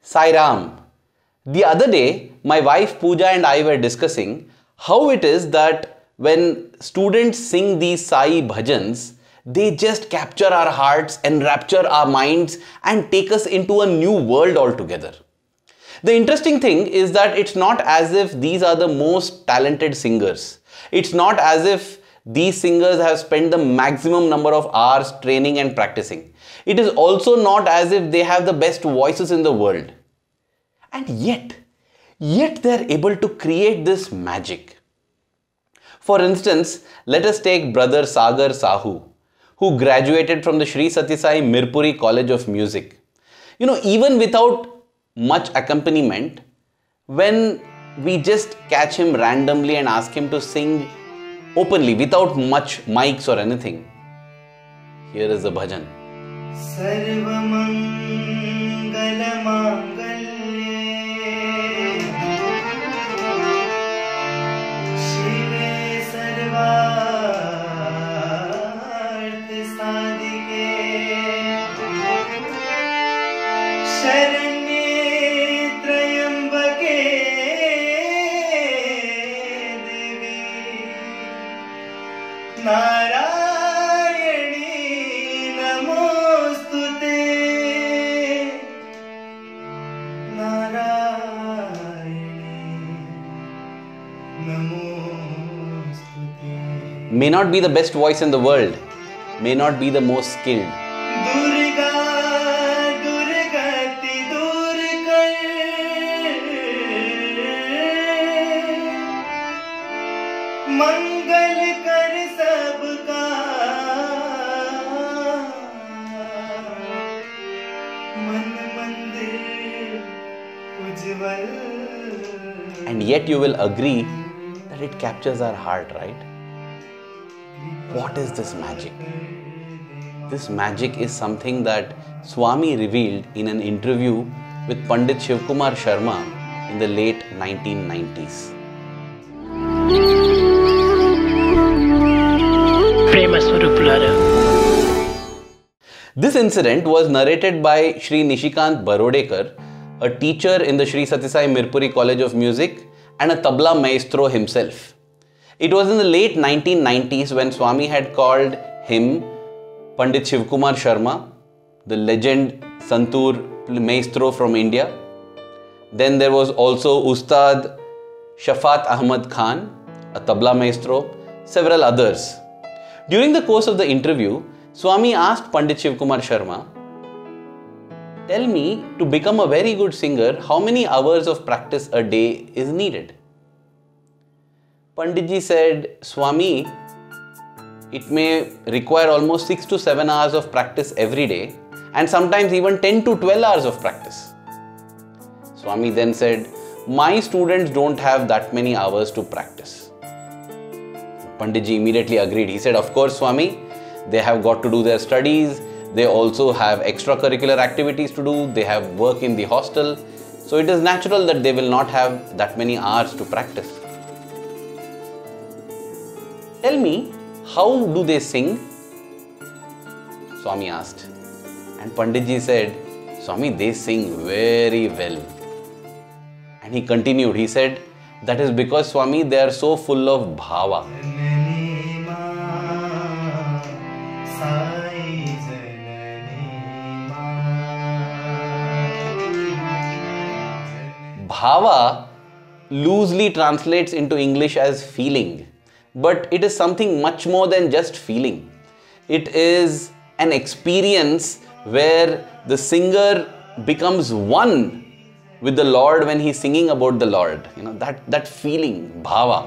Sai Ram. The other day, my wife Pooja and I were discussing how it is that when students sing these Sai Bhajans, they just capture our hearts, enrapture our minds and take us into a new world altogether. The interesting thing is that it's not as if these are the most talented singers. It's not as if these singers have spent the maximum number of hours training and practicing. It is also not as if they have the best voices in the world. And yet they are able to create this magic. For instance, let us take brother Sagar Sahu, who graduated from the Sri Sathya Sai Mirpuri College of Music. Even without much accompaniment, when we just catch him randomly and ask him to sing openly without much mics or anything, here is the bhajan. May not be the best voice in the world, may not be the most skilled. And yet you will agree that it captures our heart, right? What is this magic? This magic is something that Swami revealed in an interview with Pandit Shivkumar Sharma in the late 1990s. This incident was narrated by Sri Nishikant Barodekar, a teacher in the Sri Sathya Sai Mirpuri College of Music and a tabla maestro himself. It was in the late 1990s when Swami had called him Pandit Shivkumar Sharma, the legend Santoor maestro from India. Then there was also Ustad Shafaat Ahmed Khan, a tabla maestro, several others. During the course of the interview, Swami asked Pandit Shivkumar Sharma, "Tell me, to become a very good singer, how many hours of practice a day is needed?" Panditji said, "Swami, it may require almost 6 to 7 hours of practice every day and sometimes even 10 to 12 hours of practice." Swami then said, "My students don't have that many hours to practice." Panditji immediately agreed. He said, "Of course, Swami, they have got to do their studies. They also have extracurricular activities to do. They have work in the hostel. So it is natural that they will not have that many hours to practice. Tell me, how do they sing?" Swami asked. And Panditji said, "Swami, they sing very well." And he continued. He said, "That is because, Swami, they are so full of Bhava." Bhava loosely translates into English as feeling, but it is something much more than just feeling. It is an experience where the singer becomes one with the Lord when he's singing about the Lord. That feeling, Bhava.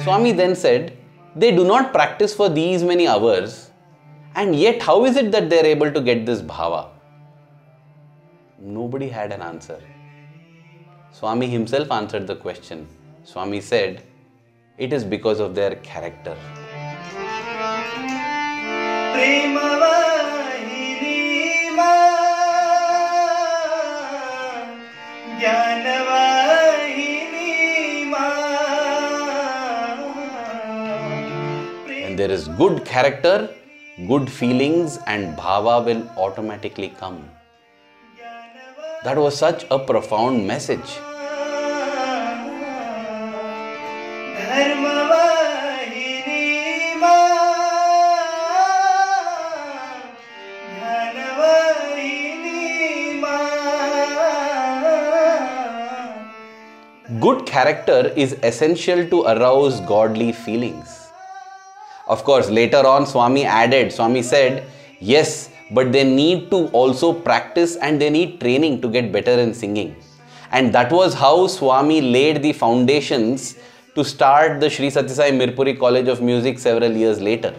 Swami then said, they do not practice for these many hours, and yet how is it that they are able to get this bhava? Nobody had an answer. Swami himself answered the question. Swami said, it is because of their character. there is good character, good feelings and bhava will automatically come. That was such a profound message. Good character is essential to arouse godly feelings. Of course, later on Swami said, yes, but they need to also practice and they need training to get better in singing. And that was how Swami laid the foundations to start the Sri Sathya Sai Mirpuri College of Music several years later.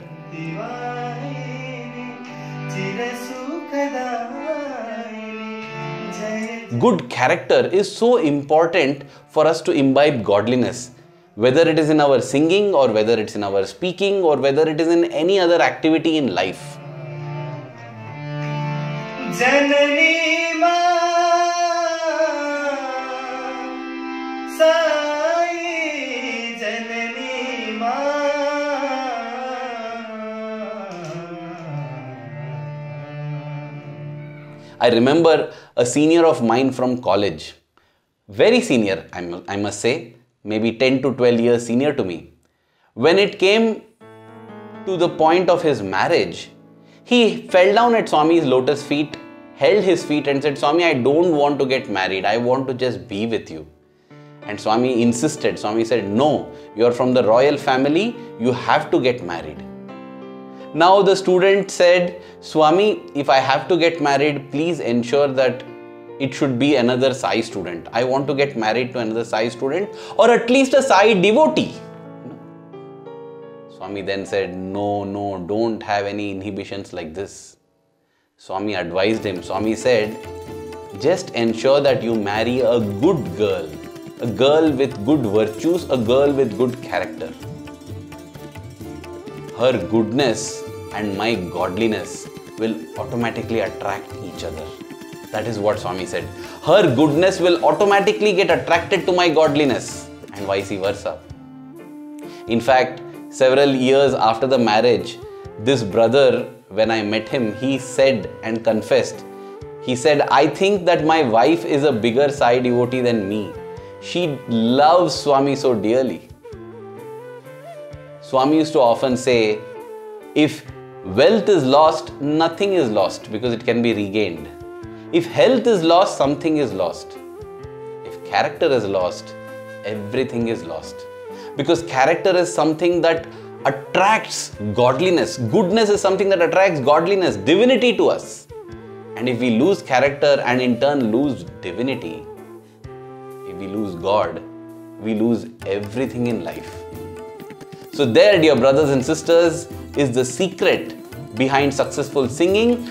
Good character is so important for us to imbibe godliness, whether it is in our singing or whether it's in our speaking or whether it is in any other activity in life. Janani ma sai janani ma. I remember a senior of mine from college, very senior, I must say, maybe 10 to 12 years senior to me. When it came to the point of his marriage, he fell down at Swami's lotus feet, held his feet and said, Swami, I don't want to get married. I want to just be with you. And Swami insisted. Swami said, no, you are from the royal family. You have to get married. Now the student said, Swami, if I have to get married, please ensure that it should be another Sai student. I want to get married to another Sai student or at least a Sai devotee. Swami then said, no, don't have any inhibitions like this. Swami advised him. Swami said, just ensure that you marry a good girl, a girl with good virtues, a girl with good character. Her goodness and my godliness will automatically attract each other. That is what Swami said. Her goodness will automatically get attracted to my godliness and vice versa. In fact, several years after the marriage, this brother, when I met him, he said and confessed, he said, I think that my wife is a bigger Sai devotee than me. She loves Swami so dearly. Swami used to often say, if wealth is lost, nothing is lost because it can be regained. If health is lost, something is lost. If character is lost, everything is lost. Because character is something that attracts godliness. Goodness is something that attracts godliness, divinity to us. And if we lose character and in turn lose divinity, if we lose God, we lose everything in life. So there, dear brothers and sisters, is the secret behind successful singing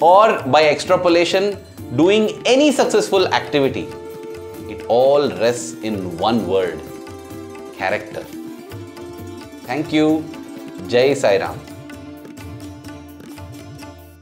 or by extrapolation, doing any successful activity. It all rests in one word, character. Thank you. Jai Sai Ram.